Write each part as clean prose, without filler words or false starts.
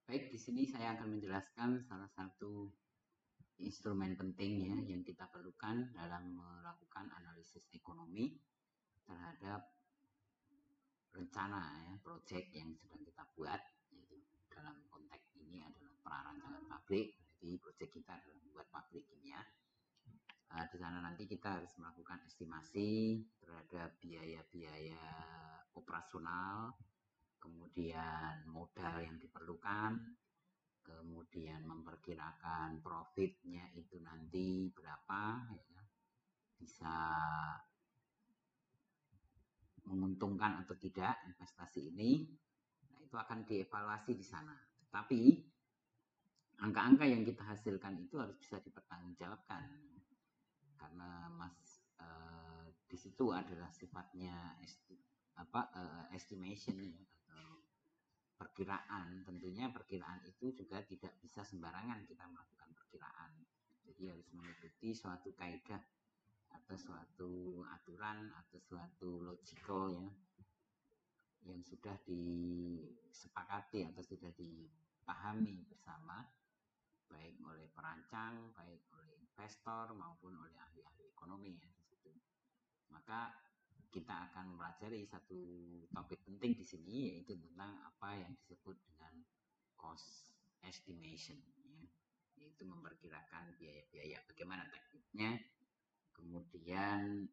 Baik, di sini saya akan menjelaskan salah satu instrumen penting ya yang kita perlukan dalam melakukan analisis ekonomi terhadap rencana ya, proyek yang sedang kita buat. Yaitu dalam konteks ini adalah prarancangan pabrik, jadi proyek kita adalah membuat pabrik kimia. Di sana nanti kita harus melakukan estimasi terhadap biaya-biaya operasional, kemudian modal yang diperlukan, kemudian memperkirakan profitnya itu nanti berapa, ya, bisa menguntungkan atau tidak investasi ini. Nah, itu akan dievaluasi di sana. Tapi angka-angka yang kita hasilkan itu harus bisa dipertanggungjawabkan karena di situ adalah sifatnya estimation ya, atau perkiraan. Tentunya perkiraan itu juga tidak bisa sembarangan kita melakukan perkiraan. Jadi harus mengikuti suatu kaidah atau suatu aturan atau suatu logical ya yang sudah disepakati atau sudah dipahami bersama baik oleh perancang, baik oleh investor maupun oleh ahli-ahli ekonomi ya di situ. Maka kita akan mempelajari satu topik penting di sini yaitu tentang apa yang disebut dengan cost estimation ya. Yaitu memperkirakan biaya-biaya, bagaimana tekniknya, kemudian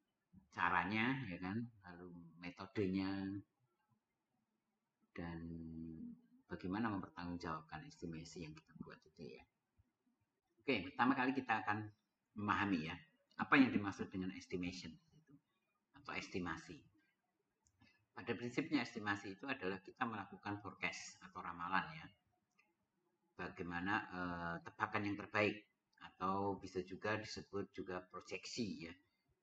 caranya ya kan, lalu metodenya, dan bagaimana mempertanggungjawabkan estimasi yang kita buat itu ya. Oke, pertama kali kita akan memahami ya apa yang dimaksud dengan estimation itu atau estimasi. Pada prinsipnya estimasi itu adalah kita melakukan forecast atau ramalan ya. Bagaimana tebakan yang terbaik atau bisa juga disebut juga proyeksi ya.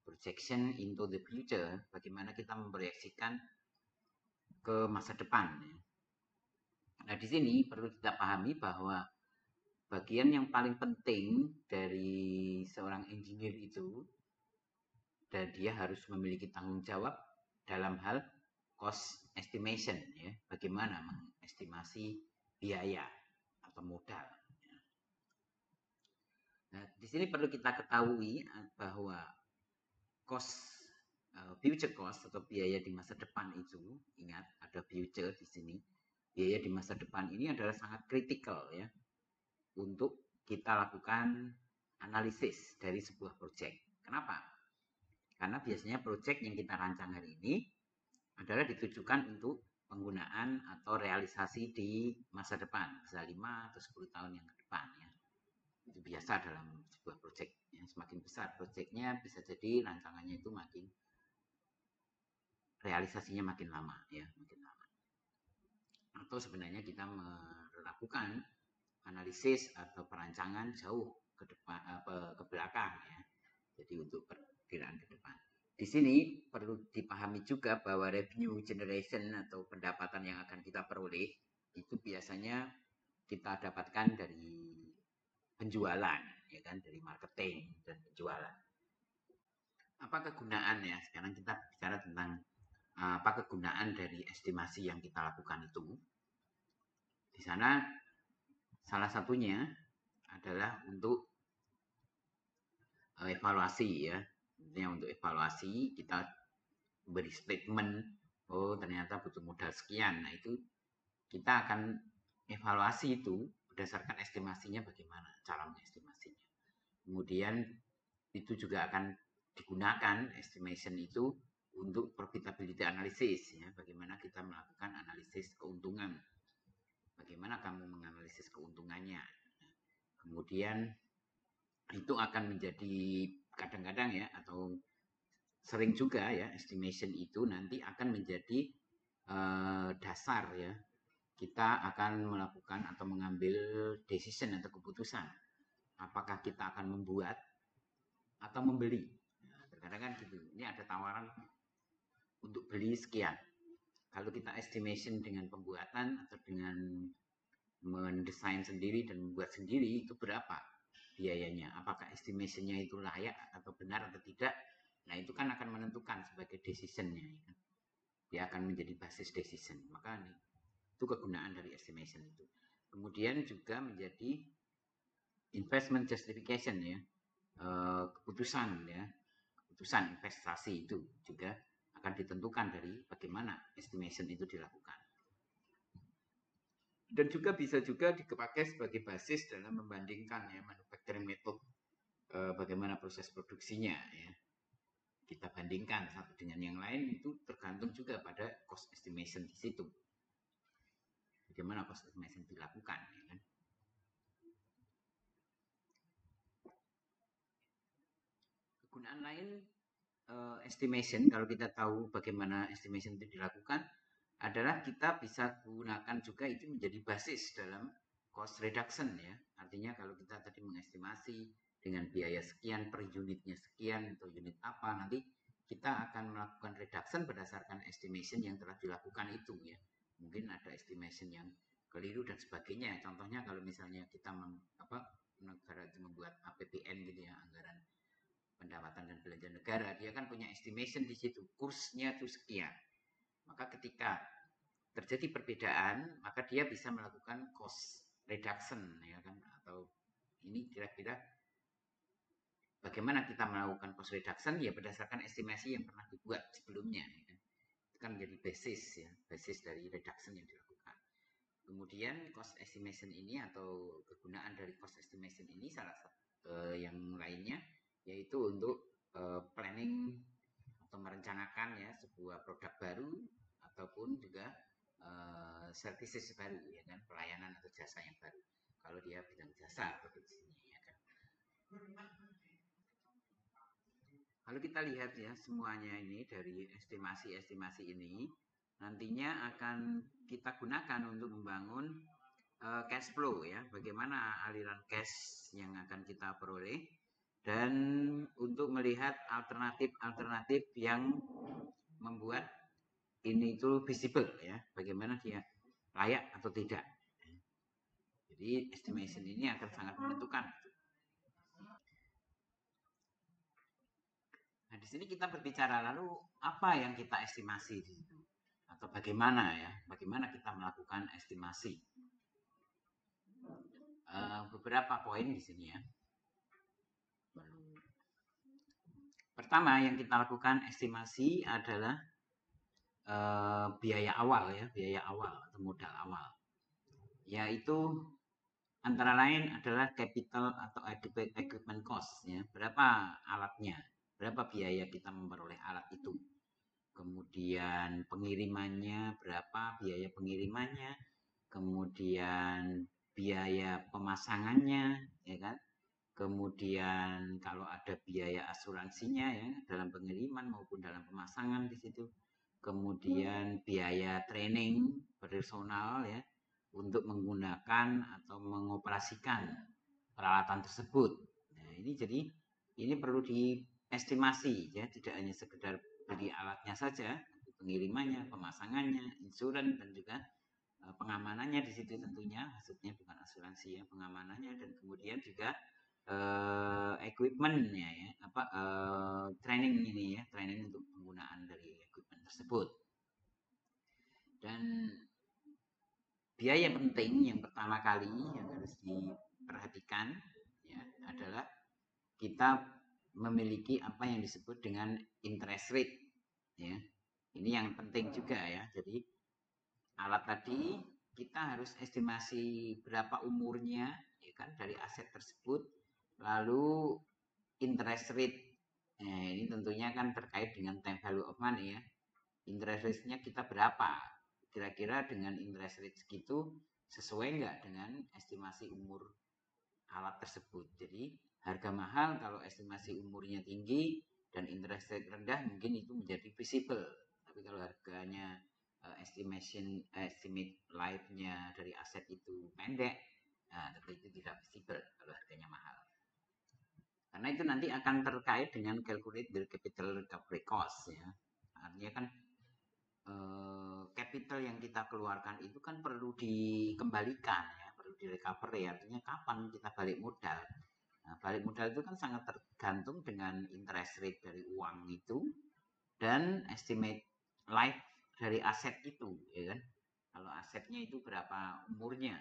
Projection into the future, bagaimana kita memproyeksikan ke masa depan ya. Nah, di sini perlu kita pahami bahwa bagian yang paling penting dari seorang engineer itu, dan dia harus memiliki tanggung jawab dalam hal cost estimation ya, bagaimana mengestimasi biaya atau modal. Nah, di sini perlu kita ketahui bahwa cost future cost atau biaya di masa depan itu, ingat ada future di sini. Biaya di masa depan ini adalah sangat kritikal ya untuk kita lakukan analisis dari sebuah proyek. Kenapa? Karena biasanya proyek yang kita rancang hari ini adalah ditujukan untuk penggunaan atau realisasi di masa depan, bisa 5 atau 10 tahun yang ke depan ya. Itu biasa dalam sebuah proyek. Yang semakin besar proyeknya bisa jadi rancangannya itu makin realisasinya makin lama ya, makin lama. Atau sebenarnya kita melakukan analisis atau perancangan jauh ke depan, ke belakang ya. Jadi untuk perkiraan ke depan. Di sini perlu dipahami juga bahwa revenue generation atau pendapatan yang akan kita peroleh itu biasanya kita dapatkan dari penjualan, ya kan, dari marketing dan penjualan. Apa kegunaan ya? Sekarang kita bicara tentang apa kegunaan dari estimasi yang kita lakukan itu. Di sana salah satunya adalah untuk evaluasi ya. Intinya untuk evaluasi kita beri statement, oh ternyata butuh modal sekian. Nah itu kita akan evaluasi itu berdasarkan estimasinya bagaimana cara mengestimasinya. Kemudian itu juga akan digunakan estimation itu untuk profitability analysis ya, bagaimana kita melakukan analisis keuntungan, bagaimana kamu menganalisis keuntungannya. Kemudian itu akan menjadi kadang-kadang ya, atau sering juga ya, estimation itu nanti akan menjadi dasar ya, kita akan melakukan atau mengambil decision atau keputusan apakah kita akan membuat atau membeli. Nah, terkadang kan gitu, ini ada tawaran untuk beli sekian. Kalau kita estimation dengan pembuatan atau dengan mendesain sendiri dan membuat sendiri, itu berapa biayanya, apakah estimationnya itu layak atau benar atau tidak. Nah itu kan akan menentukan sebagai decisionnya ya. Dia akan menjadi basis decision. Maka itu kegunaan dari estimation itu. Kemudian juga menjadi investment justification ya, keputusan ya, keputusan investasi itu juga akan ditentukan dari bagaimana estimation itu dilakukan. Dan juga bisa juga dipakai sebagai basis dalam membandingkan ya manufacturing method, bagaimana proses produksinya ya. Kita bandingkan satu dengan yang lain, itu tergantung juga pada cost estimation di situ. Bagaimana cost estimation dilakukan ya kan. Kegunaan lain estimation, kalau kita tahu bagaimana estimation itu dilakukan, adalah kita bisa gunakan juga itu menjadi basis dalam cost reduction ya. Artinya kalau kita tadi mengestimasi dengan biaya sekian per unitnya sekian atau unit apa, nanti kita akan melakukan reduction berdasarkan estimation yang telah dilakukan itu ya. Mungkin ada estimation yang keliru dan sebagainya. Contohnya kalau misalnya kita negara itu membuat APBN gitu ya, anggaran pendapatan dan belanja negara, dia kan punya estimation di situ, kursnya itu sekian. Maka ketika terjadi perbedaan, maka dia bisa melakukan cost reduction ya kan, atau ini kira-kira bagaimana kita melakukan cost reduction ya berdasarkan estimasi yang pernah dibuat sebelumnya ya kan. Itu kan menjadi basis ya, basis dari reduction yang dilakukan. Kemudian cost estimation ini atau kegunaan dari cost estimation ini salah satu yang lainnya yaitu untuk planning atau merencanakan ya sebuah produk baru ataupun juga services baru ya kan, pelayanan atau jasa yang baru. Kalau dia bidang jasa produksinya ya kan. Kalau kita lihat ya semuanya ini dari estimasi-estimasi ini nantinya akan kita gunakan untuk membangun cash flow ya, bagaimana aliran cash yang akan kita peroleh, dan untuk melihat alternatif-alternatif yang membuat ini itu visible ya, bagaimana dia layak atau tidak. Jadi estimation ini akan sangat menentukan. Nah, di sini kita berbicara lalu apa yang kita estimasi di situ atau bagaimana ya, bagaimana kita melakukan estimasi. Beberapa poin di sini ya. Pertama yang kita lakukan estimasi adalah biaya awal ya, biaya awal atau modal awal. Yaitu antara lain adalah capital atau equipment cost ya, berapa alatnya, berapa biaya kita memperoleh alat itu. Kemudian pengirimannya berapa, biaya pengirimannya, kemudian biaya pemasangannya ya kan. Kemudian kalau ada biaya asuransinya ya dalam pengiriman maupun dalam pemasangan di situ. Kemudian biaya training personal ya untuk menggunakan atau mengoperasikan peralatan tersebut. Nah, ini jadi ini perlu diestimasi ya, tidak hanya sekedar beli alatnya saja, pengirimannya, pemasangannya, insuran dan juga pengamanannya di situ tentunya, maksudnya bukan asuransi ya, pengamanannya dan kemudian juga equipmentnya ya, training ini ya, training untuk penggunaan dari equipment tersebut. Dan biaya penting yang pertama kali yang harus diperhatikan ya adalah kita memiliki apa yang disebut dengan interest rate ya. Ini yang penting juga ya. Jadi alat tadi kita harus estimasi berapa umurnya ya kan dari aset tersebut, lalu interest rate. Nah, ini tentunya kan terkait dengan time value of money ya. Interest rate-nya kita berapa? Kira-kira dengan interest rate segitu sesuai nggak dengan estimasi umur alat tersebut. Jadi harga mahal kalau estimasi umurnya tinggi dan interest rate rendah mungkin itu menjadi visible. Tapi kalau harganya estimate life-nya dari aset itu pendek, nah tentu itu tidak visible kalau harganya mahal. Karena itu nanti akan terkait dengan calculate the capital recovery cost ya. Artinya kan capital yang kita keluarkan itu kan perlu dikembalikan ya, perlu direcovery, artinya kapan kita balik modal. Nah, balik modal itu kan sangat tergantung dengan interest rate dari uang itu dan estimate life dari aset itu ya kan. Kalau asetnya itu berapa umurnya.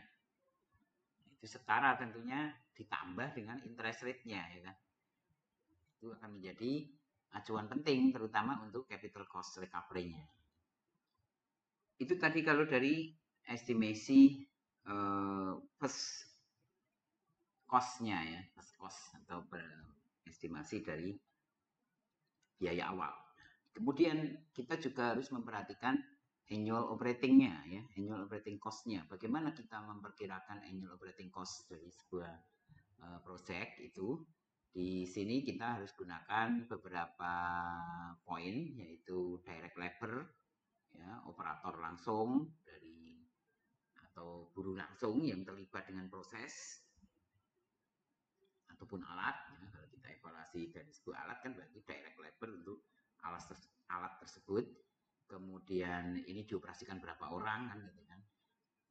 itu setara tentunya ditambah dengan interest rate-nya ya kan. Itu akan menjadi acuan penting terutama untuk capital cost recovery-nya. Itu tadi kalau dari estimasi first cost-nya ya, first cost atau estimasi dari biaya awal. Kemudian kita juga harus memperhatikan annual operating-nya ya, annual operating cost-nya. Bagaimana kita memperkirakan annual operating cost dari sebuah project itu? Di sini kita harus gunakan beberapa poin, yaitu direct labor, ya, operator langsung dari atau buruh langsung yang terlibat dengan proses ataupun alat. Ya, kalau kita evaluasi dari sebuah alat kan berarti direct labor untuk alat tersebut. Kemudian ini dioperasikan berapa orang kan gitu kan.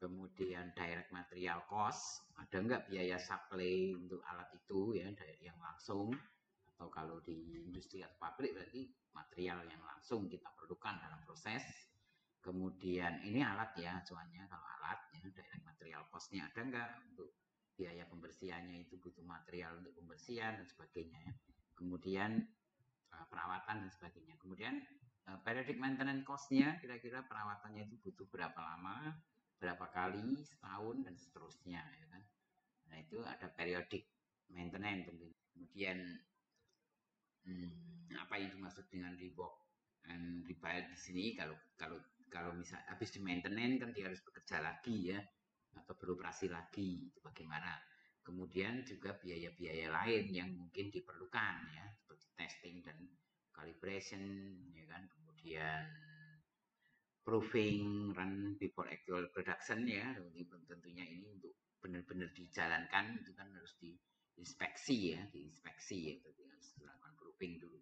Kemudian direct material cost, ada nggak biaya supply untuk alat itu ya yang langsung, atau kalau di industri atau pabrik berarti material yang langsung kita perlukan dalam proses. Kemudian ini alat ya, acuannya kalau alat ya, direct material cost-nya ada nggak untuk biaya pembersihannya, itu butuh material untuk pembersihan dan sebagainya. Kemudian perawatan dan sebagainya. Kemudian periodic maintenance cost-nya, kira-kira perawatannya itu butuh berapa lama, berapa kali, setahun dan seterusnya ya kan. Nah itu ada periodic maintenance tentunya. Kemudian apa yang dimaksud dengan rework and rebuild di sini, kalau misal habis di maintenance kan dia harus bekerja lagi ya atau beroperasi lagi, itu bagaimana. Kemudian juga biaya-biaya lain yang mungkin diperlukan ya, seperti testing dan calibration ya kan. Kemudian proving run before actual production ya, tentunya ini untuk benar-benar dijalankan itu kan harus diinspeksi ya, harus dilakukan proving dulu.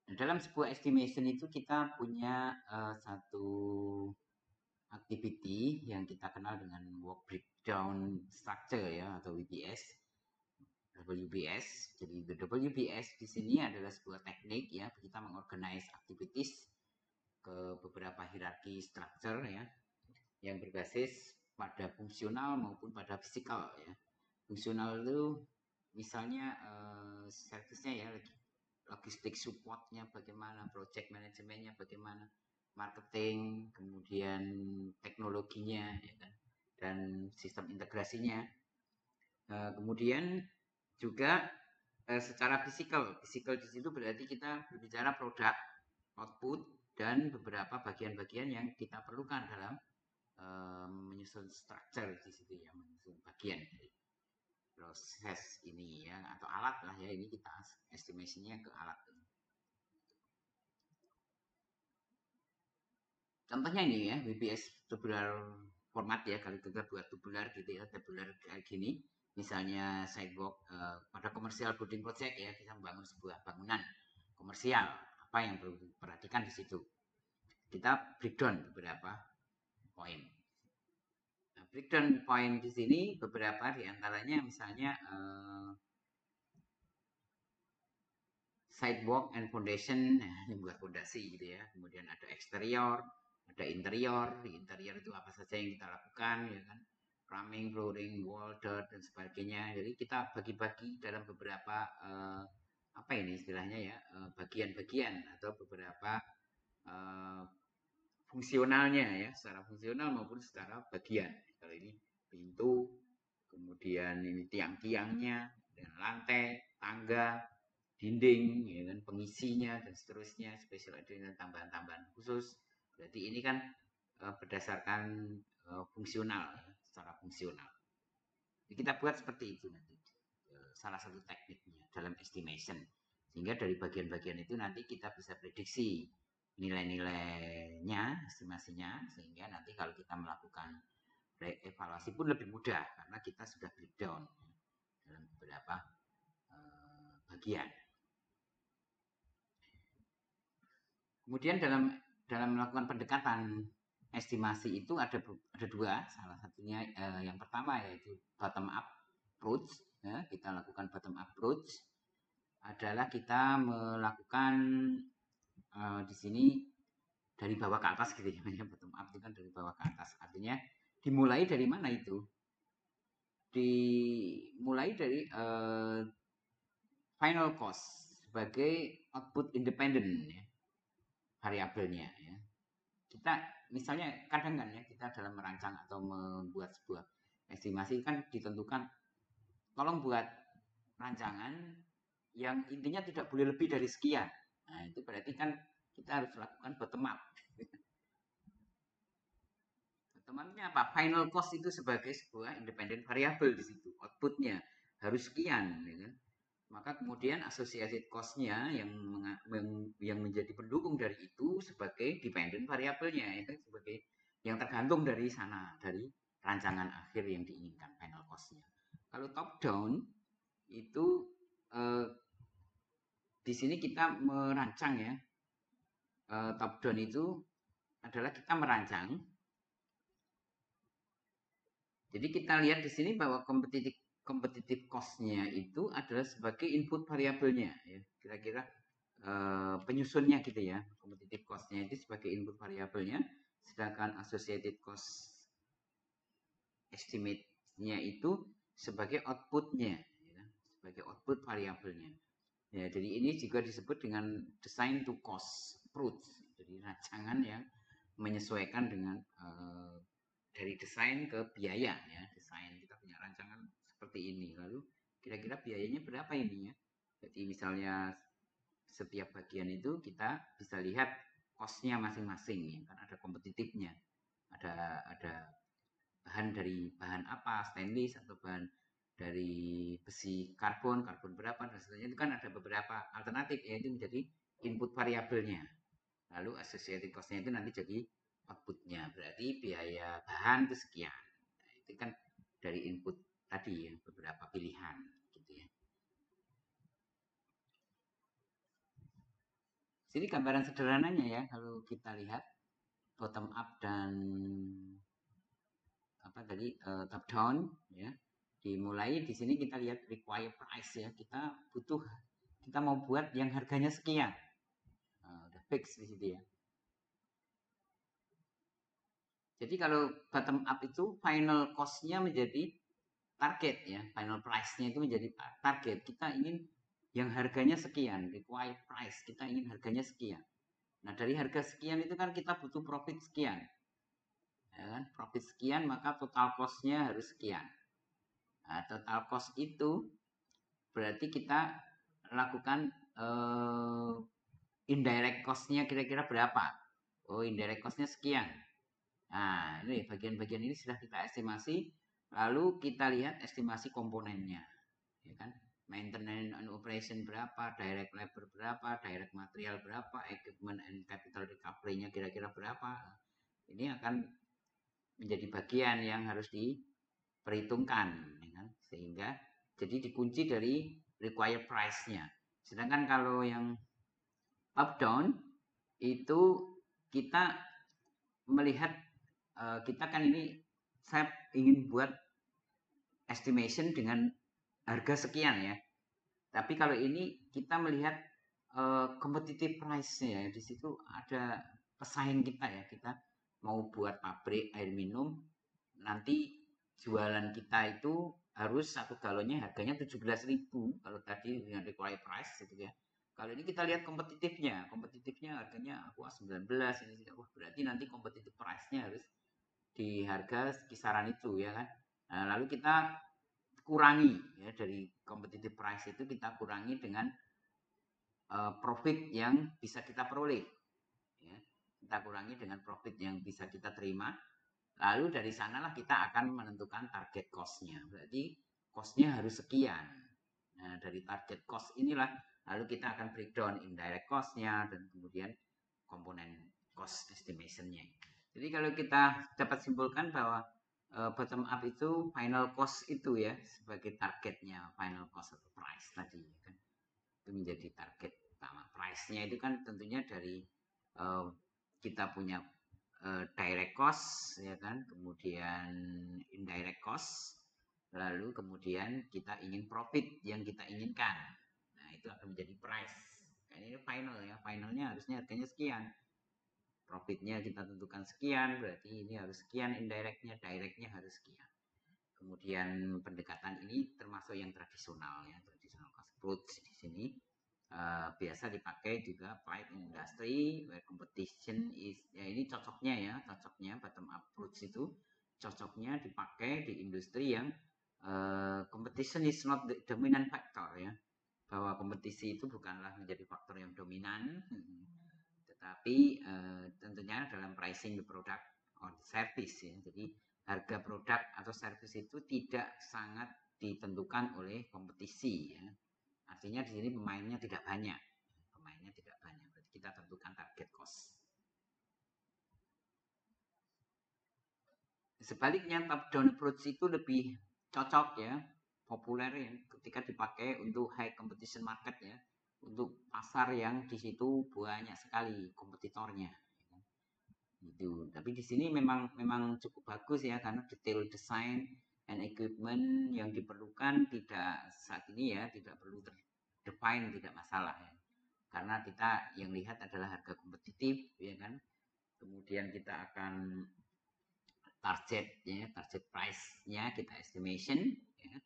Nah, dalam sebuah estimation itu kita punya satu activity yang kita kenal dengan work breakdown structure ya, atau WBS. WBS. Jadi the WBS di sini adalah sebuah teknik ya, kita mengorganize activities ke beberapa hierarki structure ya, yang berbasis pada fungsional maupun pada fisikal ya. Fungsional itu misalnya servisnya ya, logistik supportnya bagaimana, project manajemennya bagaimana, marketing, kemudian teknologinya ya kan, dan sistem integrasinya. Kemudian juga secara fisikal di situ berarti kita berbicara produk, output, dan beberapa bagian-bagian yang kita perlukan dalam menyusun structure di situ ya, menyusun bagian dari proses ini ya, atau alat lah ya, ini kita estimasinya ke alat. Contohnya ini ya, WBS tubular format ya, kalau kita buat tubular gitu ya, tubular kayak gini. Misalnya sidewalk pada komersial building project ya, kita membangun sebuah bangunan komersial, apa yang perlu diperhatikan di situ. Kita breakdown beberapa poin. Nah, breakdown poin di sini beberapa diantaranya misalnya sidewalk and foundation, nah, yang buat fondasi gitu ya. Kemudian ada eksterior, ada interior. Di interior itu apa saja yang kita lakukan ya kan, plumbing, flooring, wall, dirt dan sebagainya. Jadi kita bagi-bagi dalam beberapa apa ini istilahnya ya, bagian-bagian atau beberapa fungsionalnya ya, secara fungsional maupun secara bagian. Kalau ini pintu, kemudian ini tiang-tiangnya, dan lantai, tangga, dinding, ya kan, pengisinya dan seterusnya, special edition, tambahan-tambahan khusus. Berarti ini kan berdasarkan fungsional, secara fungsional. Jadi kita buat seperti itu nanti, salah satu tekniknya dalam estimation. Sehingga dari bagian-bagian itu nanti kita bisa prediksi nilai-nilainya, estimasinya, sehingga nanti kalau kita melakukan evaluasi pun lebih mudah karena kita sudah breakdown dalam beberapa bagian. Kemudian dalam melakukan pendekatan estimasi itu ada dua, salah satunya yang pertama yaitu bottom up approach ya, kita lakukan bottom up approach adalah kita melakukan di sini dari bawah ke atas gitu ya. Bottom up itu kan dari bawah ke atas. Artinya dimulai dari mana itu? Dimulai dari final cost sebagai output independent ya, variabelnya ya. Kita misalnya kadang kan ya, kita dalam merancang atau membuat sebuah estimasi kan ditentukan, tolong buat rancangan yang intinya tidak boleh lebih dari sekian. Nah, itu berarti kan kita harus lakukan bottom up. Bottom up-nya apa? Final cost itu sebagai sebuah independent variable di situ. Outputnya harus sekian. Ya kan? Maka kemudian associated cost-nya yang menjadi pendukung dari itu sebagai dependent variabelnya, itu sebagai yang tergantung dari sana, dari rancangan akhir yang diinginkan, final cost-nya. Kalau top down itu di sini kita merancang ya. Top down itu adalah kita merancang. Jadi kita lihat di sini bahwa competitive cost-nya itu adalah sebagai input variabelnya ya. Kira-kira penyusunnya gitu ya. Competitive cost-nya itu sebagai input variabelnya, sedangkan associated cost estimate-nya itu sebagai output-nya ya, sebagai output variabelnya. Ya, jadi ini juga disebut dengan design to cost approach. Jadi rancangan yang menyesuaikan dengan dari desain ke biaya ya. Desain kita punya rancangan seperti ini. Lalu kira-kira biayanya berapa ini ya? Jadi misalnya setiap bagian itu kita bisa lihat cost-nya masing-masing ya. Kan ada kompetitifnya. Ada bahan dari bahan apa, stainless atau bahan dari besi karbon berapa dan seterusnya, itu kan ada beberapa alternatif ya, itu menjadi input variabelnya. Lalu associated cost-nya itu nanti jadi outputnya, berarti biaya bahan itu sekian. Nah, itu kan dari input tadi ya, beberapa pilihan gitu ya. Sini gambaran sederhananya ya, kalau kita lihat bottom up dan apa tadi top down ya. Dimulai di sini kita lihat require price ya, kita mau buat yang harganya sekian. Udah fix di situ ya. Jadi kalau bottom up itu final cost-nya menjadi target ya, final price-nya itu menjadi target. Kita ingin yang harganya sekian, required price, kita ingin harganya sekian. Nah, dari harga sekian itu kan kita butuh profit sekian. Ya kan? Profit sekian, maka total cost-nya harus sekian. Nah, total cost itu berarti kita lakukan indirect cost-nya kira-kira berapa. Oh, indirect cost-nya sekian. Nah, ini bagian-bagian ini sudah kita estimasi, lalu kita lihat estimasi komponennya, ya kan? Maintenance and operation berapa, direct labor berapa, direct material berapa, equipment and capital recovery-nya kira-kira berapa. Ini akan menjadi bagian yang harus diperhitungkan, ya kan? Sehingga jadi dikunci dari required price-nya. Sedangkan kalau yang top down itu kita melihat kita kan ini saya ingin buat estimation dengan harga sekian ya. Tapi kalau ini kita melihat competitive price-nya ya. Di situ ada pesaing kita ya. Kita mau buat pabrik air minum, nanti jualan kita itu harus satu galonnya harganya 17.000 kalau tadi dengan required price gitu ya. Kalau ini kita lihat kompetitifnya harganya aku 19 ini, wah berarti nanti competitive price-nya harus di harga kisaran itu ya kan. Nah, lalu kita kurangi ya, dari competitive price itu kita kurangi dengan profit yang bisa kita peroleh ya. Kita kurangi dengan profit yang bisa kita terima, lalu dari sanalah kita akan menentukan target cost-nya. Berarti cost-nya harus sekian. Nah, dari target cost inilah lalu kita akan breakdown indirect cost-nya dan kemudian komponen cost estimation-nya. Jadi kalau kita dapat simpulkan bahwa bottom up itu final cost itu ya sebagai targetnya, final cost atau price tadi kan. Itu menjadi target utama. Price-nya itu kan tentunya dari kita punya direct cost ya kan, kemudian indirect cost, lalu kemudian kita ingin profit yang kita inginkan. Nah, itu akan menjadi price. Ini final ya, finalnya harusnya harganya sekian. profitnya kita tentukan sekian, berarti ini harus sekian indirectnya, directnya harus sekian. Kemudian pendekatan ini termasuk yang tradisional ya, traditional cost approach di sini biasa dipakai juga applied industry where competition is ya, ini cocoknya bottom up approach itu cocoknya dipakai di industri yang competition is not the dominant factor ya, bahwa kompetisi itu bukanlah menjadi faktor yang dominan, tetapi tentunya dalam pricing the product or the service ya. Jadi harga produk atau service itu tidak sangat ditentukan oleh kompetisi ya. Artinya di sini pemainnya tidak banyak. Berarti kita tentukan target cost. Sebaliknya top down approach itu lebih cocok ya, populer ya, ketika dipakai untuk high competition market ya, untuk pasar yang di situ banyak sekali kompetitornya. Gitu. Tapi di sini memang cukup bagus ya, karena detail design and equipment yang diperlukan tidak saat ini ya, tidak perlu define, tidak masalah ya. Karena kita yang lihat adalah harga kompetitif ya kan. Kemudian kita akan target ya, target price-nya kita estimation ya.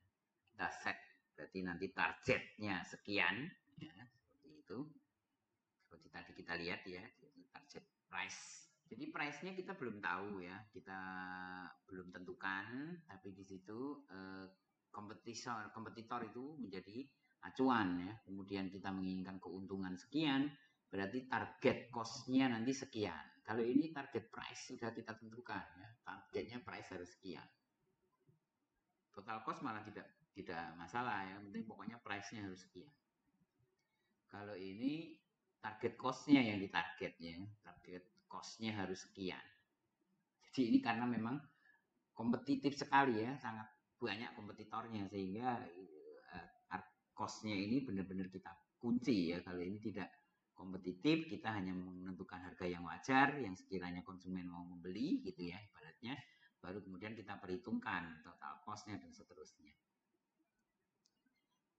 Kita set berarti nanti targetnya sekian ya, seperti itu. Seperti tadi kita lihat ya, target price. Jadi price-nya kita belum tahu ya, kita belum tentukan, tapi di situ kompetitor itu menjadi acuan ya. Kemudian kita menginginkan keuntungan sekian, berarti target cost-nya nanti sekian. Kalau ini target price sudah kita tentukan ya, targetnya price harus sekian. Total cost malah tidak masalah ya, penting pokoknya price-nya harus sekian. Kalau ini target cost-nya yang ditarget ya, target cost-nya harus sekian. Jadi ini karena memang kompetitif sekali ya, sangat banyak kompetitornya, sehingga cost-nya ini benar-benar kita kunci ya. Kalau ini tidak kompetitif, kita hanya menentukan harga yang wajar, yang sekiranya konsumen mau membeli gitu ya, ibaratnya, baru kemudian kita perhitungkan total cost-nya dan seterusnya.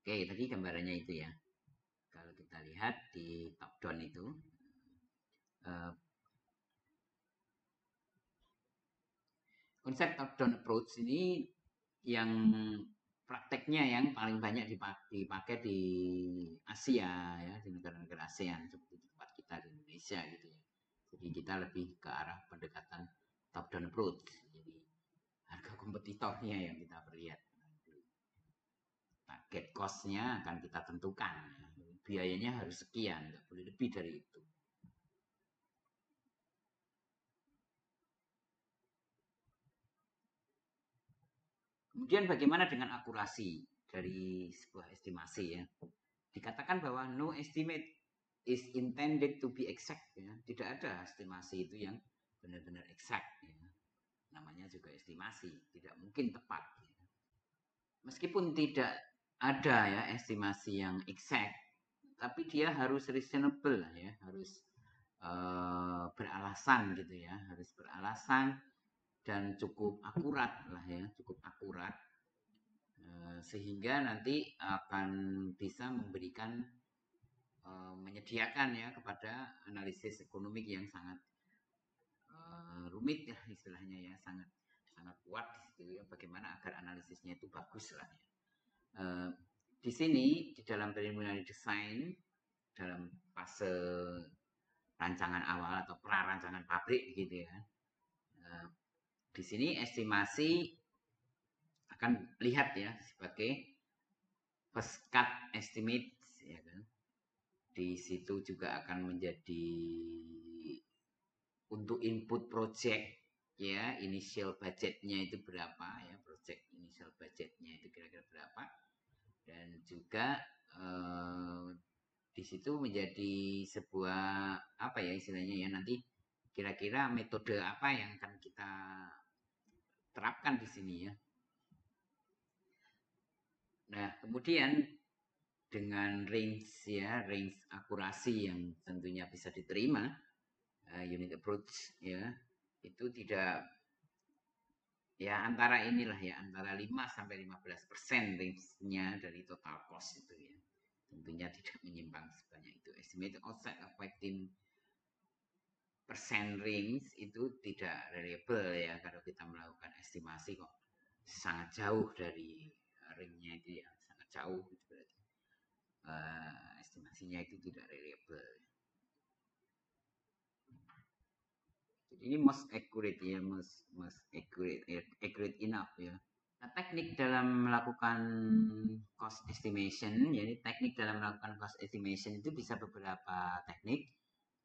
Oke, tadi gambarannya itu ya. Kalau kita lihat di top down itu, konsep top down approach ini yang prakteknya yang paling banyak dipakai di Asia ya, di negara-negara ASEAN seperti tempat kita di Indonesia gitu ya. Jadi kita lebih ke arah pendekatan top down approach. Jadi harga kompetitornya yang kita lihat. Target cost-nya akan kita tentukan. Biayanya harus sekian, nggak boleh lebih dari itu. Kemudian bagaimana dengan akurasi dari sebuah estimasi ya? Dikatakan bahwa no estimate is intended to be exact ya. Tidak ada estimasi itu yang benar-benar exact ya. Namanya juga estimasi, tidak mungkin tepat ya. Meskipun tidak ada ya estimasi yang exact, tapi dia harus reasonable ya, harus beralasan gitu ya, harus beralasan dan cukup akurat lah ya, cukup akurat sehingga nanti akan bisa memberikan menyediakan ya kepada analisis ekonomik yang sangat rumit ya istilahnya ya, sangat kuat gitu ya, bagaimana agar analisisnya itu bagus lah ya. Di sini di dalam preliminary design, dalam fase rancangan awal atau prarancangan pabrik gitu ya, di sini estimasi akan lihat ya sebagai first cut estimate ya kan. Di situ juga akan menjadi untuk input project ya, initial budgetnya itu berapa ya, project initial budgetnya itu kira-kira berapa, dan juga di situ menjadi sebuah apa ya istilahnya ya, nanti kira-kira metode apa yang akan kita terapkan di sini ya. Nah kemudian dengan range ya, range akurasi yang tentunya bisa diterima, unit approach ya, itu tidak ya antara inilah ya, antara 5 sampai 15% range-nya dari total cost itu ya. Tentunya tidak menyimpang sebanyak itu. Estimate outside affecting persen range itu tidak reliable ya kalau kita melakukan estimasi kok sangat jauh dari ringnya itu ya, sangat jauh itu berarti estimasinya itu tidak reliable. Jadi ini most accurate ya, most accurate enough ya. Nah, teknik dalam melakukan cost estimation, jadi teknik dalam melakukan cost estimation itu bisa beberapa teknik,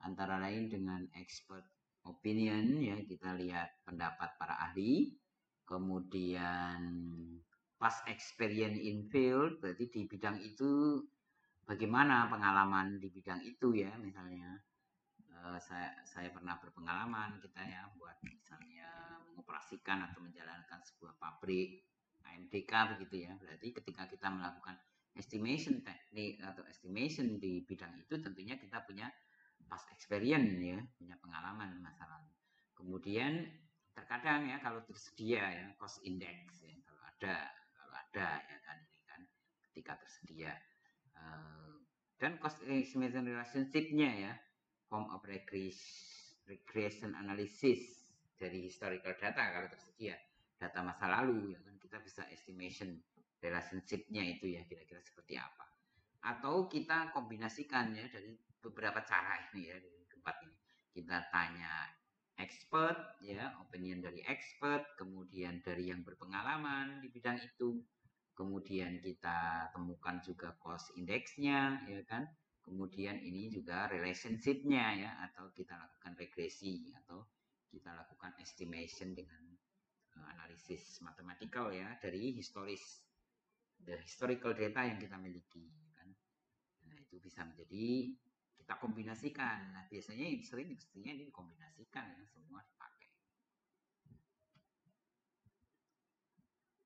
antara lain dengan expert opinion ya, kita lihat pendapat para ahli, kemudian past experience in field, berarti di bidang itu bagaimana pengalaman di bidang itu ya, misalnya saya pernah berpengalaman kita ya buat misalnya mengoperasikan atau menjalankan sebuah pabrik AMDK begitu ya. Berarti ketika kita melakukan estimation teknik atau estimation di bidang itu tentunya kita punya past experience ya, punya pengalaman masa lalu. Kemudian terkadang ya kalau tersedia ya cost index ya, kalau ada ya kan ini kan ketika tersedia dan cost estimation relationship-nya ya, form of regression analysis dari historical data kalau tersedia data masa lalu ya kan kita bisa estimation relationship-nya itu ya kira-kira seperti apa, atau kita kombinasikan ya dari beberapa cara ini ya di tempat ini kita tanya expert ya, opinion dari expert, kemudian dari yang berpengalaman di bidang itu, kemudian kita temukan juga cost index-nya ya kan, kemudian ini juga relationship-nya ya, atau kita lakukan regresi atau kita lakukan estimation dengan analisis matematikal ya dari historical data yang kita miliki kan. Nah, itu bisa menjadi kita kombinasikan. Nah, biasanya sering mestinya ini dikombinasikan ya, semua dipakai.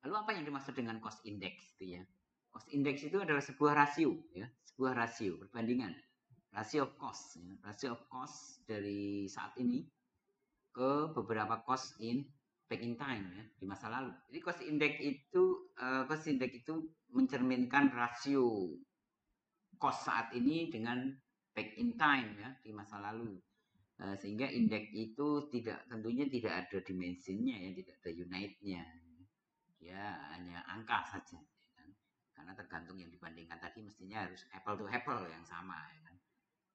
Lalu apa yang dimaksud dengan cost index itu ya? Cost index itu adalah sebuah rasio ya, sebuah rasio perbandingan. Rasio of cost ya, rasio of cost dari saat ini ke beberapa cost back in time ya, di masa lalu. Jadi cost index itu mencerminkan rasio cost saat ini dengan back in time ya, di masa lalu. Sehingga indeks itu tentunya tidak ada dimensinya ya, tidak ada unitnya. Ya hanya angka saja ya kan? Karena tergantung yang dibandingkan tadi mestinya harus apple to apple yang sama ya kan?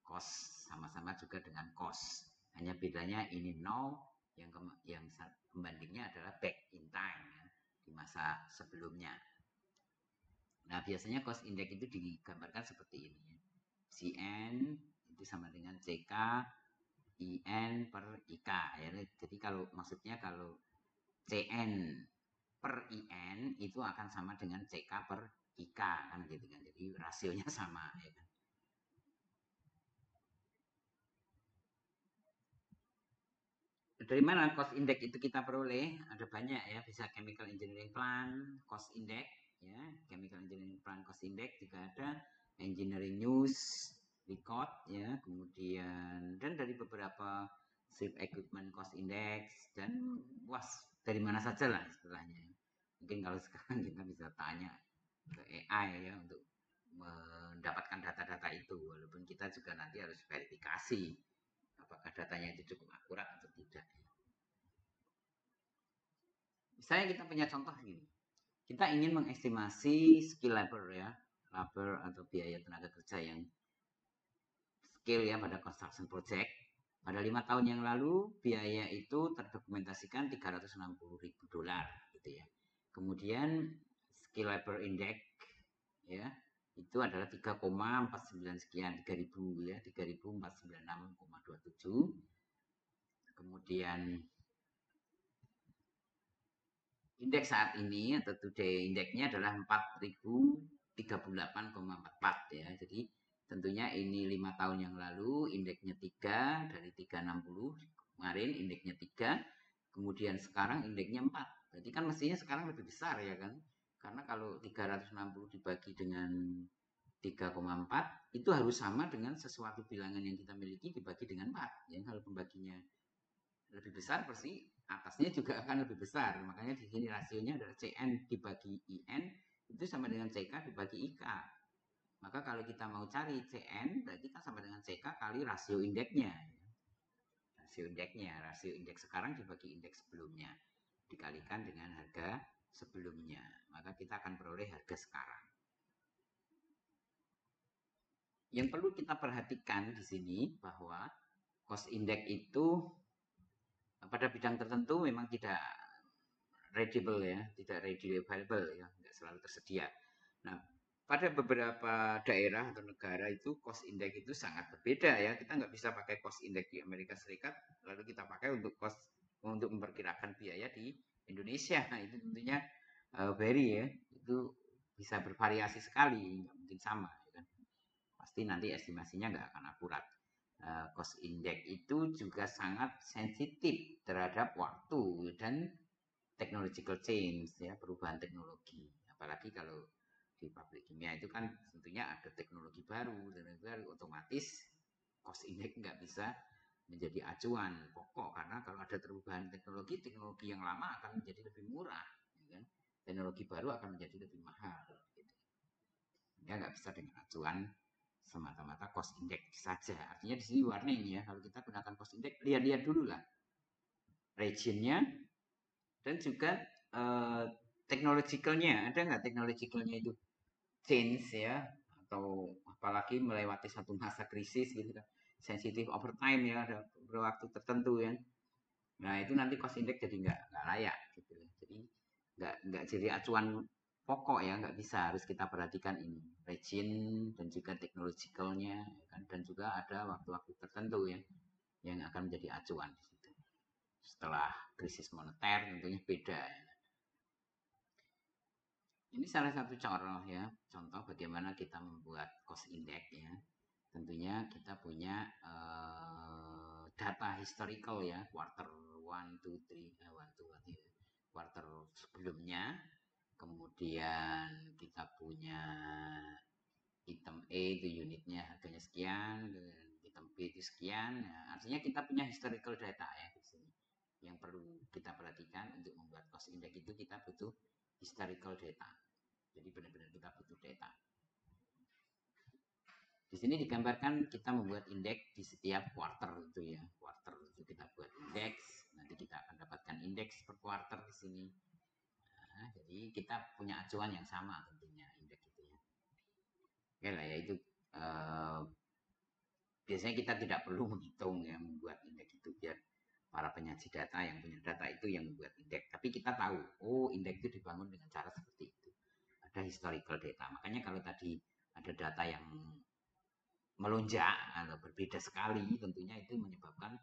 Cost sama-sama juga dengan cost, hanya bedanya ini now yang pembandingnya adalah back in time ya, di masa sebelumnya. Nah biasanya cost index itu digambarkan seperti ini ya. CN itu sama dengan CK IN per IK ya. Jadi kalau maksudnya kalau CN per IN itu akan sama dengan CK per IK kan gitu kan. Jadi rasionya sama ya kan. Dari mana cost index itu kita peroleh? Ada banyak ya, bisa chemical engineering plan, cost index ya, chemical engineering plan cost index juga ada, engineering news record ya, kemudian dan dari beberapa ship equipment cost index dan dari mana saja lah istilahnya. Mungkin kalau sekarang kita bisa tanya ke AI ya untuk mendapatkan data-data itu, walaupun kita juga nanti harus verifikasi apakah datanya itu cukup akurat atau tidak. Misalnya kita punya contoh gini, kita ingin mengestimasi skill labor ya, labor atau biaya tenaga kerja yang skill ya pada construction project. Pada 5 tahun yang lalu biaya itu terdokumentasikan $360.000 gitu ya. Kemudian skill labor index ya itu adalah 3,49 sekian, 3000 ya, 3496,27. Kemudian indeks saat ini atau today indeksnya adalah 4038,44 ya. Jadi tentunya ini 5 tahun yang lalu indeksnya 3, dari 360 kemarin indeksnya 3, kemudian sekarang indeksnya 4. Berarti kan mestinya sekarang lebih besar ya kan? Karena kalau 360 dibagi dengan 3,4 itu harus sama dengan sesuatu bilangan yang kita miliki dibagi dengan 4. Ya, kalau pembaginya lebih besar pasti atasnya juga akan lebih besar. Makanya di sini rasionya adalah CN dibagi IN itu sama dengan CK dibagi IK. Maka kalau kita mau cari CN berarti kan sama dengan CK kali rasio indeksnya. rasio indeks sekarang dibagi indeks sebelumnya, dikalikan dengan harga sebelumnya, maka kita akan peroleh harga sekarang. Yang perlu kita perhatikan di sini bahwa cost index itu pada bidang tertentu memang tidak readable ya, tidak readily available ya, nggak selalu tersedia. Nah, pada beberapa daerah atau negara itu cost index itu sangat berbeda ya. Kita nggak bisa pakai cost index di Amerika Serikat lalu kita pakai untuk memperkirakan biaya di Indonesia. Nah, itu tentunya vary ya, itu bisa bervariasi sekali, nggak mungkin sama ya kan. Pasti nanti estimasinya nggak akan akurat. Cost index itu juga sangat sensitif terhadap waktu dan technological change ya, perubahan teknologi. Apalagi kalau di pabrik kimia itu kan tentunya ada teknologi baru dan baru, otomatis cost index nggak bisa menjadi acuan pokok, karena kalau ada perubahan teknologi yang lama akan menjadi lebih murah, ya kan? Teknologi baru akan menjadi lebih mahal. Gitu. Ya nggak bisa dengan acuan semata-mata cost index saja. Artinya di sini warning ya, kalau kita gunakan cost index, lihat-lihat dulu lah regionnya dan juga teknologikalnya, ada nggak teknologikalnya itu change ya, atau apalagi melewati satu masa krisis gitu kan, sensitif overtime ya, ada beberapa waktu tertentu ya. Nah itu nanti cost index jadi nggak layak gitu, jadi nggak jadi acuan pokok ya, nggak bisa, harus kita perhatikan ini region dan juga teknologikalnya ya kan? Dan juga ada waktu-waktu tertentu ya yang akan menjadi acuan di situ. Setelah krisis moneter tentunya beda ya. Ini salah satu contoh bagaimana kita membuat cost index ya. Tentunya kita punya data historical ya, quarter 1, 2, 3, quarter sebelumnya. Kemudian kita punya item A itu unitnya harganya sekian, dan item B itu sekian. Nah, artinya kita punya historical data ya di sini. Yang perlu kita perhatikan untuk membuat cost index itu kita butuh historical data. Jadi benar-benar kita butuh data. Di sini digambarkan kita membuat indeks di setiap quarter itu ya. Quarter itu kita buat indeks, nanti kita akan dapatkan indeks per quarter di sini. Nah, jadi kita punya acuan yang sama tentunya indeks itu ya. Oke lah ya, itu biasanya kita tidak perlu menghitung ya, membuat indeks itu, biar para penyaji data yang punya data itu yang membuat indeks. Tapi kita tahu, oh indeks itu dibangun dengan cara seperti itu. Ada historical data. Makanya kalau tadi ada data yang melonjak atau berbeda sekali, tentunya itu menyebabkan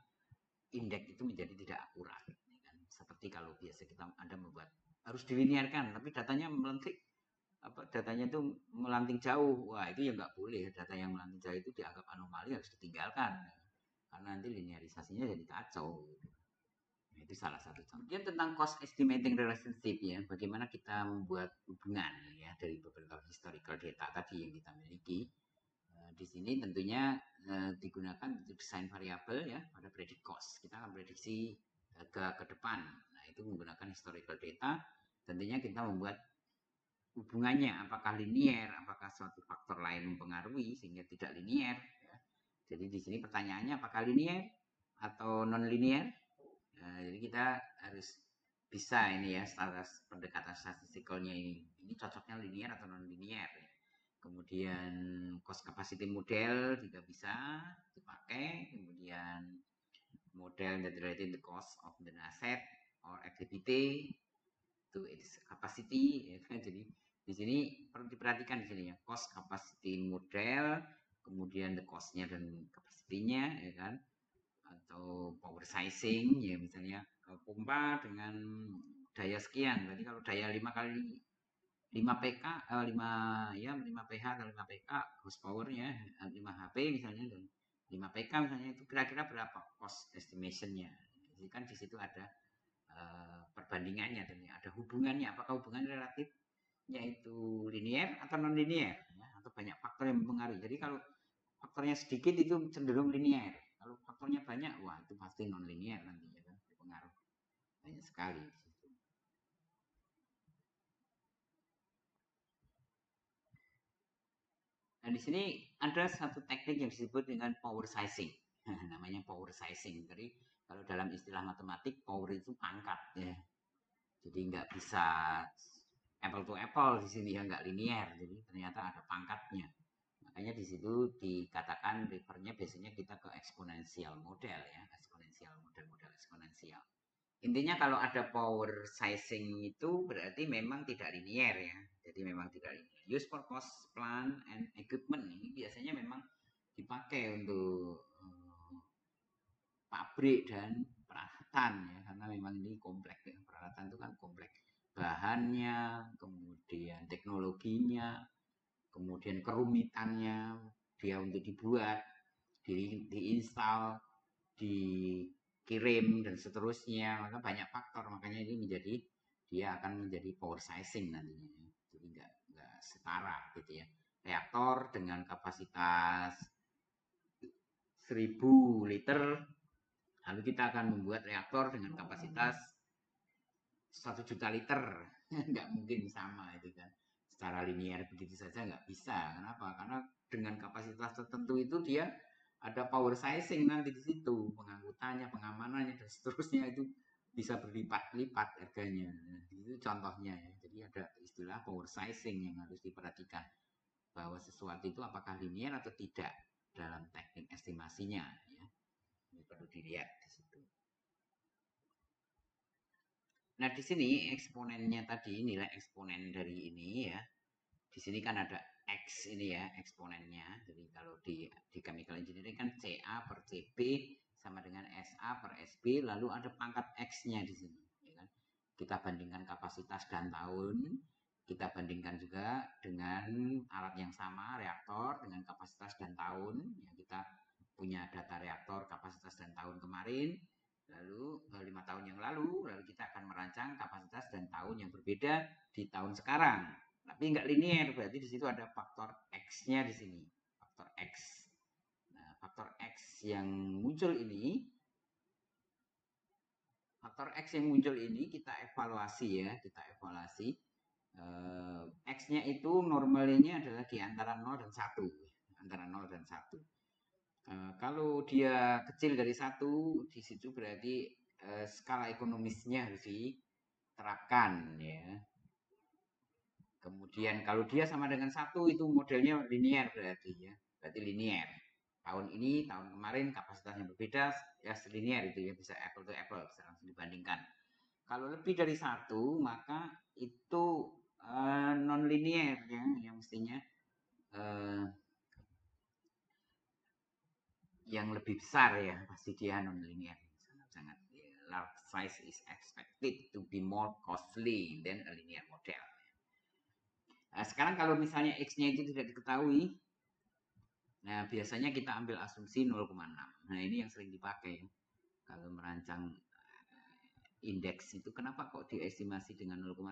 indeks itu menjadi tidak akurat. Ya kan? Seperti kalau biasa kita Anda membuat harus dilinearkan, tapi datanya melantik, datanya itu melanting jauh, wah itu ya nggak boleh. Data yang melanting jauh itu dianggap anomali, harus ditinggalkan, karena nanti linearisasinya jadi kacau. Nah, itu salah satu contoh. Dia tentang cost estimating relationship ya, bagaimana kita membuat hubungan ya dari beberapa historical data tadi yang kita miliki. Di sini tentunya digunakan untuk desain variabel ya pada predict cost. Kita akan prediksi harga ke depan. Nah, itu menggunakan historical data. Tentunya kita membuat hubungannya, apakah linier, apakah suatu faktor lain mempengaruhi sehingga tidak linier. Ya. Jadi di sini pertanyaannya apakah linier atau non linier. Nah, jadi kita harus bisa ini ya, pendekatan statistikalnya ini cocoknya linier atau non linier. Ya. Kemudian cost capacity model juga bisa dipakai. Kemudian model that related the cost of the asset or activity to its capacity. Ya kan? Jadi di sini perlu diperhatikan di sini ya, cost capacity model, kemudian the cost-nya dan capacity-nya ya kan, atau power sizing ya, misalnya pompa dengan daya sekian. Berarti kalau daya 5 kali 5 PK, 5 ya 5 PH atau 5 PK horsepower-nya 5 HP misalnya, dan 5 PK misalnya, itu kira-kira berapa cost estimation-nya. Jadi kan di situ ada perbandingannya, dan ada hubungannya, apakah hubungan relatifnya itu linier atau non linier ya, atau banyak faktor yang mempengaruhi. Jadi kalau faktornya sedikit itu cenderung linier, kalau faktornya banyak, wah itu pasti non linier nantinya kan, berpengaruh banyak sekali. Nah, di sini ada satu teknik yang disebut dengan power sizing. Namanya power sizing. Jadi Kalau dalam istilah matematik, power itu pangkat ya. Jadi nggak bisa apple to apple di sini ya, nggak linear. Jadi ternyata ada pangkatnya. Makanya di situ dikatakan refernya biasanya kita ke eksponensial model ya, eksponensial model-model eksponensial. Intinya kalau ada power sizing itu berarti memang tidak linear ya. Jadi memang tidak linear. Use purpose plan and equipment ini biasanya memang dipakai untuk pabrik dan peralatan ya, karena memang ini kompleks ya. Peralatan itu kan kompleks, bahannya, kemudian teknologinya, kemudian kerumitannya dia untuk dibuat, diinstal, dikirim dan seterusnya. Maka banyak faktor, makanya ini menjadi dia akan menjadi power sizing nantinya. Jadi nggak setara gitu ya. Reaktor dengan kapasitas 1000 liter, lalu kita akan membuat reaktor dengan kapasitas 1 juta liter. Nggak mungkin sama itu kan. Secara linear begitu saja nggak bisa. Kenapa? Karena dengan kapasitas tertentu itu dia ada power sizing nanti di situ. Pengangkutannya, pengamanannya, dan seterusnya itu bisa berlipat-lipat harganya. Nah, itu contohnya ya. Jadi ada istilah power sizing yang harus diperhatikan. Bahwa sesuatu itu apakah linear atau tidak dalam teknik estimasinya. Ya. Ini perlu dilihat di situ. Nah, di sini eksponennya tadi, nilai eksponen dari ini ya. Di sini kan ada X ini ya, eksponennya. Jadi kalau di chemical engineering kan CA per CB sama dengan SA per SB, lalu ada pangkat X-nya di sini. Ya kan? Kita bandingkan kapasitas dan tahun, kita bandingkan juga dengan alat yang sama, reaktor dengan kapasitas dan tahun. Ya, kita punya data reaktor kapasitas dan tahun kemarin, lalu 5 tahun yang lalu kita akan merancang kapasitas dan tahun yang berbeda di tahun sekarang. Tapi nggak linear, berarti di situ ada faktor X-nya di sini, faktor X. Nah, faktor X yang muncul ini, kita evaluasi ya, X-nya itu normalnya adalah di antara 0 dan 1, antara 0 dan 1. Kalau dia kecil dari 1, di situ berarti skala ekonomisnya harus diterapkan ya. Kemudian kalau dia sama dengan 1 itu modelnya linear berarti ya. Berarti linear. Tahun ini, tahun kemarin kapasitasnya berbeda, ya linear itu ya, bisa apple to apple, bisa langsung dibandingkan. Kalau lebih dari 1 maka itu non linear ya, yang mestinya yang lebih besar ya, pasti dia non linear. Sangat large size is expected to be more costly than a linear model. Nah, sekarang kalau misalnya X-nya itu tidak diketahui, nah biasanya kita ambil asumsi 0,6. Nah ini yang sering dipakai kalau merancang indeks itu. Kenapa kok diestimasi dengan 0,6?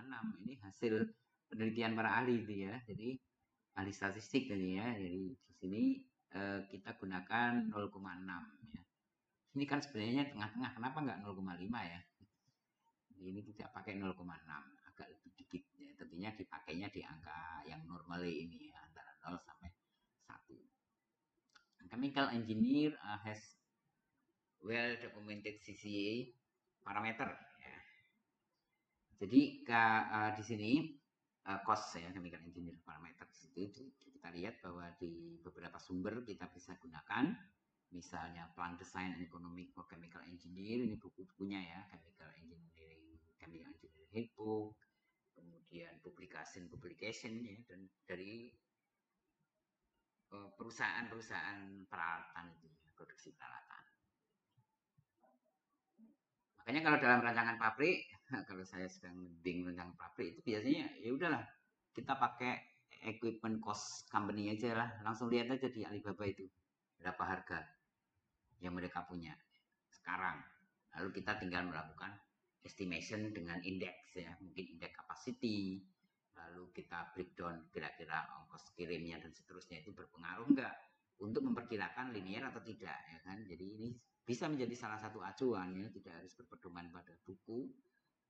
Ini hasil penelitian para ahli itu ya. Jadi ahli statistik ini ya. Jadi di sini kita gunakan 0,6 ya. Ini kan sebenarnya tengah-tengah. Kenapa nggak 0,5 ya? Ini tidak pakai 0,6, agak lebih dikit ya. Tentunya dipakainya di angka yang normal ini ya, antara 0 sampai 1. Chemical engineer has well documented CCA parameter ya. Jadi di sini cost ya, chemical engineer parameter itu kita lihat bahwa di beberapa sumber kita bisa gunakan, misalnya Plant Design and Economic for Chemical Engineer, ini buku-bukunya ya, Chemical Engineering Handbook, kemudian publication ya, dan dari perusahaan-perusahaan peralatan itu ya, produksi peralatan. Makanya kalau dalam rancangan pabrik, kalau saya sedang bimbing rancangan pabrik itu biasanya ya udahlah kita pakai equipment cost company aja lah, langsung lihat aja di Alibaba itu berapa harga yang mereka punya sekarang. Lalu kita tinggal melakukan estimation dengan indeks ya, mungkin indeks capacity, lalu kita breakdown kira-kira ongkos kirimnya dan seterusnya itu berpengaruh enggak untuk memperkirakan linear atau tidak ya kan. Jadi ini bisa menjadi salah satu acuan ya, tidak harus berpedoman pada buku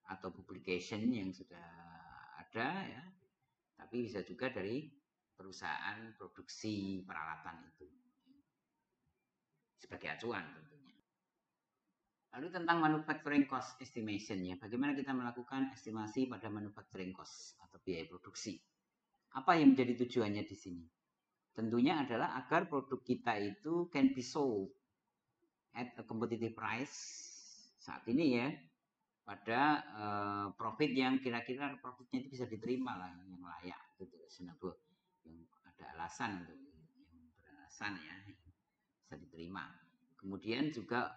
atau publication yang sudah ada ya, tapi bisa juga dari perusahaan produksi peralatan itu sebagai acuan tentunya. Lalu tentang manufacturing cost estimation ya, bagaimana kita melakukan estimasi pada manufacturing cost atau biaya produksi. Apa yang menjadi tujuannya di sini? Tentunya adalah agar produk kita itu can be sold at a competitive price saat ini ya, pada profit yang kira-kira profitnya itu bisa diterima lah, yang layak gitu, reasonable, yang ada alasan untuk yang beralasan ya, bisa diterima. Kemudian juga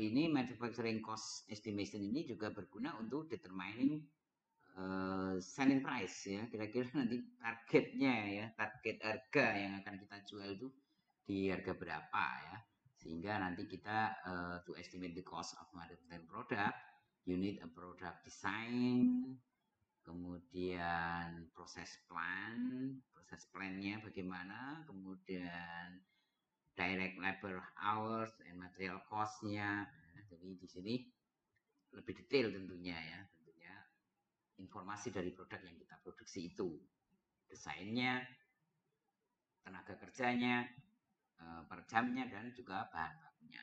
ini manufacturing cost estimation ini juga berguna untuk determining selling price ya, kira-kira nanti targetnya ya, target harga yang akan kita jual itu di harga berapa ya, sehingga nanti kita to estimate the cost of manufacturing product, you need a product design, kemudian proses plannya bagaimana, kemudian direct labor hours and material cost-nya. Jadi di sini lebih detail tentunya ya, tentunya informasi dari produk yang kita produksi itu, desainnya, tenaga kerjanya, per jamnya, dan juga bahannya.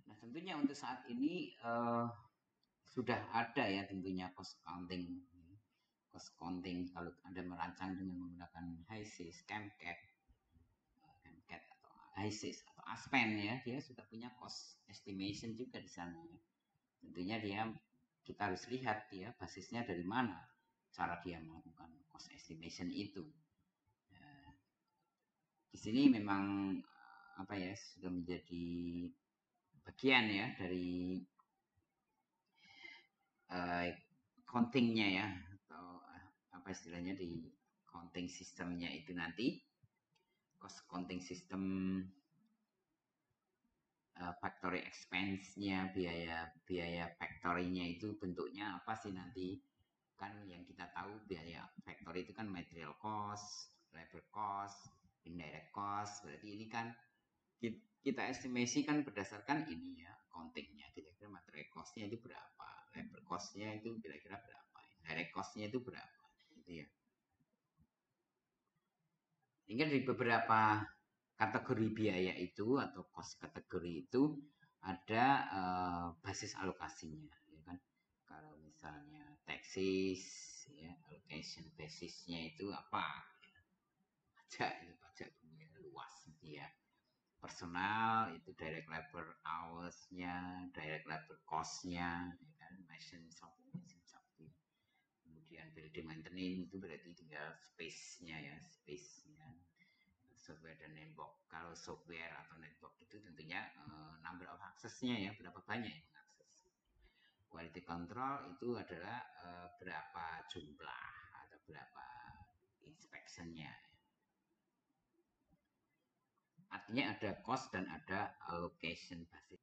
Nah tentunya untuk saat ini sudah ada ya tentunya cost accounting kalau Anda merancang dengan menggunakan HYSYS, CAMCAD atau HYSYS atau ASPEN ya, dia sudah punya cost estimation juga di sana ya. Tentunya kita harus lihat ya basisnya dari mana cara dia melakukan cost estimation itu. Di sini memang apa ya, sudah menjadi bagian ya dari countingnya ya, atau apa istilahnya di counting sistemnya itu nanti cost counting system, factory expense-nya, biaya factory-nya itu bentuknya apa sih nanti, kan yang kita tahu biaya factory itu kan material cost, labor cost, indirect cost. Berarti ini kan kita estimasi kan berdasarkan ini ya, countingnya, kira-kira material cost-nya itu berapa, labor cost-nya itu kira-kira berapa, indirect cost-nya itu berapa gitu ya. Hingga di beberapa kategori biaya itu atau cost kategori itu ada basis alokasinya ya kan. Kalau misalnya taxes ya, allocation basisnya itu apa, pajak luas gitu ya. Personal itu direct labor hours-nya, direct labor cost-nya ya kan, machine shop. Kemudian building maintenance itu berarti tinggal space-nya ya, space-nya, software dan network. Kalau software atau network itu tentunya number of access-nya ya, berapa banyak yang mengakses. Quality control itu adalah berapa jumlah atau berapa inspection-nya. Artinya ada cost dan ada allocation basis.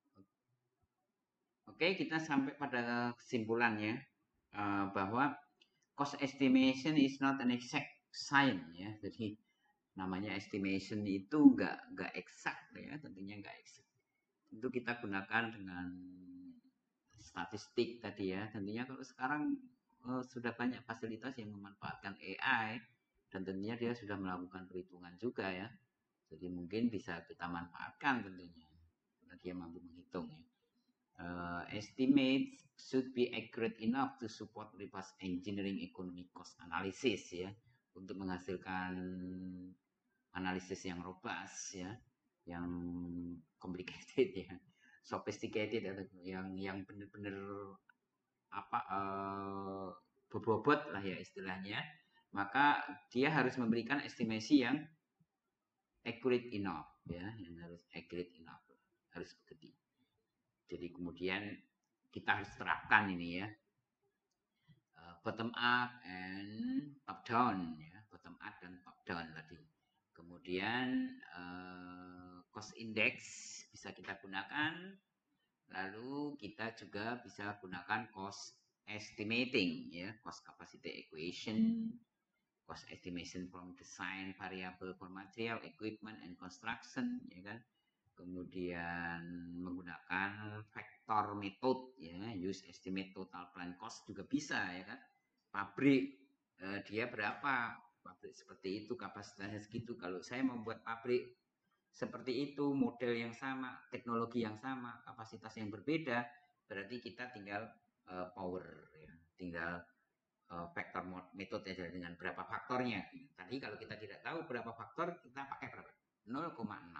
Oke, kita sampai pada kesimpulannya bahwa cost estimation is not an exact science ya. Jadi namanya estimation itu nggak eksak ya, tentunya nggak eksak. Tentu kita gunakan dengan statistik tadi ya. Tentunya kalau sekarang sudah banyak fasilitas yang memanfaatkan AI, dan tentunya dia sudah melakukan perhitungan juga ya. Jadi mungkin bisa kita manfaatkan tentunya karena dia mampu menghitung ya. Estimates should be accurate enough to support reverse engineering economic cost analysis ya, untuk menghasilkan analisis yang robust ya, yang complicated ya, sophisticated atau yang benar-benar apa berbobot lah ya istilahnya. Maka dia harus memberikan estimasi yang accurate enough ya, yang harus accurate enough, harus begitu. Jadi kemudian kita harus terapkan ini ya, bottom up and top down ya, bottom up dan top down tadi. Kemudian cost index bisa kita gunakan, lalu kita juga bisa gunakan cost estimating ya, cost capacity equation, cost estimation from design variable for material, equipment and construction ya kan. Kemudian menggunakan vector method ya, use estimate total plan cost juga bisa ya kan. Pabrik dia berapa, pabrik seperti itu kapasitasnya segitu. Kalau saya membuat pabrik seperti itu, model yang sama, teknologi yang sama, kapasitas yang berbeda, berarti kita tinggal power, ya. Tinggal vektor metode dengan berapa faktornya. Tadi kalau kita tidak tahu berapa faktor, kita pakai berapa? 0,6.